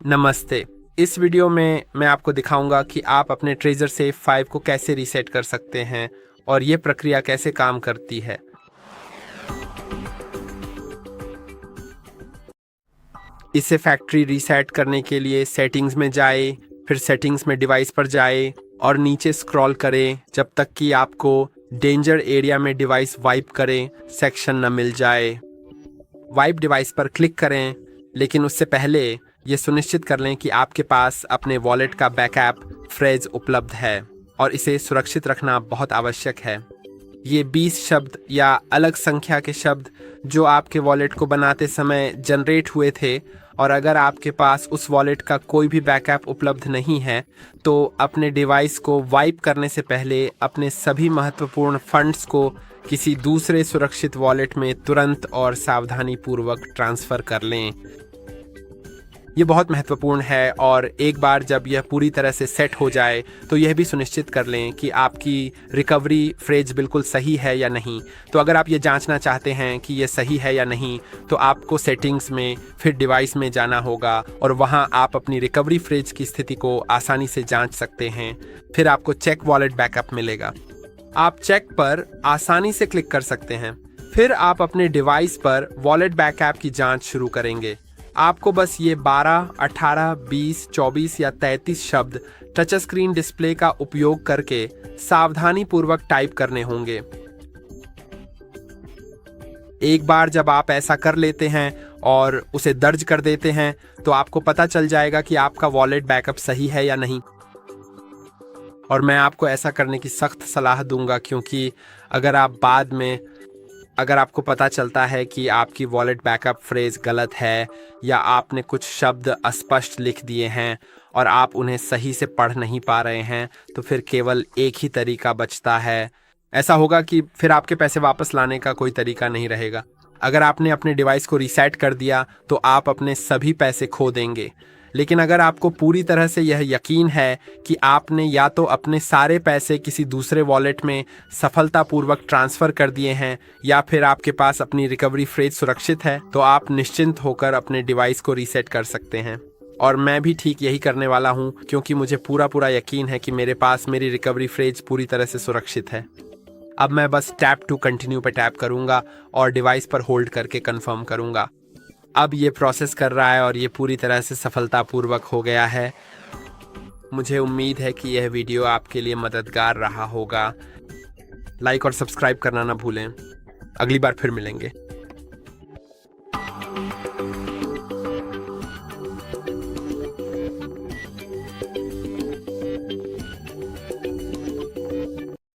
नमस्ते। इस वीडियो में मैं आपको दिखाऊंगा कि आप अपने ट्रेजर सेफ 5 को कैसे रीसेट कर सकते हैं और ये प्रक्रिया कैसे काम करती है। इसे फैक्ट्री रीसेट करने के लिए सेटिंग्स में जाए, फिर सेटिंग्स में डिवाइस पर जाए और नीचे स्क्रॉल करें जब तक कि आपको डेंजर एरिया में डिवाइस वाइप करें सेक्शन न मिल जाए। वाइप डिवाइस पर क्लिक करें, लेकिन उससे पहले ये सुनिश्चित कर लें कि आपके पास अपने वॉलेट का बैकअप फ्रेज उपलब्ध है और इसे सुरक्षित रखना बहुत आवश्यक है। ये 20 शब्द या अलग संख्या के शब्द जो आपके वॉलेट को बनाते समय जनरेट हुए थे, और अगर आपके पास उस वॉलेट का कोई भी बैकअप उपलब्ध नहीं है तो अपने डिवाइस को वाइप करने से पहले अपने सभी महत्वपूर्ण फंड्स को किसी दूसरे सुरक्षित वॉलेट में तुरंत और सावधानीपूर्वक ट्रांसफ़र कर लें। ये बहुत महत्वपूर्ण है, और एक बार जब यह पूरी तरह से सेट हो जाए तो यह भी सुनिश्चित कर लें कि आपकी रिकवरी फ्रेज बिल्कुल सही है या नहीं। तो अगर आप ये जांचना चाहते हैं कि ये सही है या नहीं तो आपको सेटिंग्स में फिर डिवाइस में जाना होगा और वहाँ आप अपनी रिकवरी फ्रेज की स्थिति को आसानी से जांच सकते हैं। फिर आपको चेक वॉलेट बैकअप मिलेगा। आप चेक पर आसानी से क्लिक कर सकते हैं। फिर आप अपने डिवाइस पर वॉलेट बैकअप की जांच शुरू करेंगे। आपको बस ये 12, 18, 20, 24 या 33 शब्द टच स्क्रीन डिस्प्ले का उपयोग करके सावधानीपूर्वक टाइप करने होंगे। एक बार जब आप ऐसा कर लेते हैं और उसे दर्ज कर देते हैं तो आपको पता चल जाएगा कि आपका वॉलेट बैकअप सही है या नहीं। और मैं आपको ऐसा करने की सख्त सलाह दूंगा, क्योंकि अगर आपको पता चलता है कि आपकी वॉलेट बैकअप फ्रेज गलत है या आपने कुछ शब्द अस्पष्ट लिख दिए हैं और आप उन्हें सही से पढ़ नहीं पा रहे हैं, तो फिर केवल एक ही तरीका बचता है। ऐसा होगा कि फिर आपके पैसे वापस लाने का कोई तरीका नहीं रहेगा। अगर आपने अपने डिवाइस को रीसेट कर दिया तो आप अपने सभी पैसे खो देंगे। लेकिन अगर आपको पूरी तरह से यह यकीन है कि आपने या तो अपने सारे पैसे किसी दूसरे वॉलेट में सफलतापूर्वक ट्रांसफ़र कर दिए हैं या फिर आपके पास अपनी रिकवरी फ्रेज सुरक्षित है, तो आप निश्चिंत होकर अपने डिवाइस को रीसेट कर सकते हैं। और मैं भी ठीक यही करने वाला हूं, क्योंकि मुझे पूरा यकीन है कि मेरे पास मेरी रिकवरी फ्रेज पूरी तरह से सुरक्षित है। अब मैं बस टैप टू कंटिन्यू पे टैप करूंगा और डिवाइस पर होल्ड करके कंफर्म करूंगा। अब ये प्रोसेस कर रहा है और ये पूरी तरह से सफलतापूर्वक हो गया है। मुझे उम्मीद है कि यह वीडियो आपके लिए मददगार रहा होगा। लाइक और सब्सक्राइब करना ना भूलें। अगली बार फिर मिलेंगे।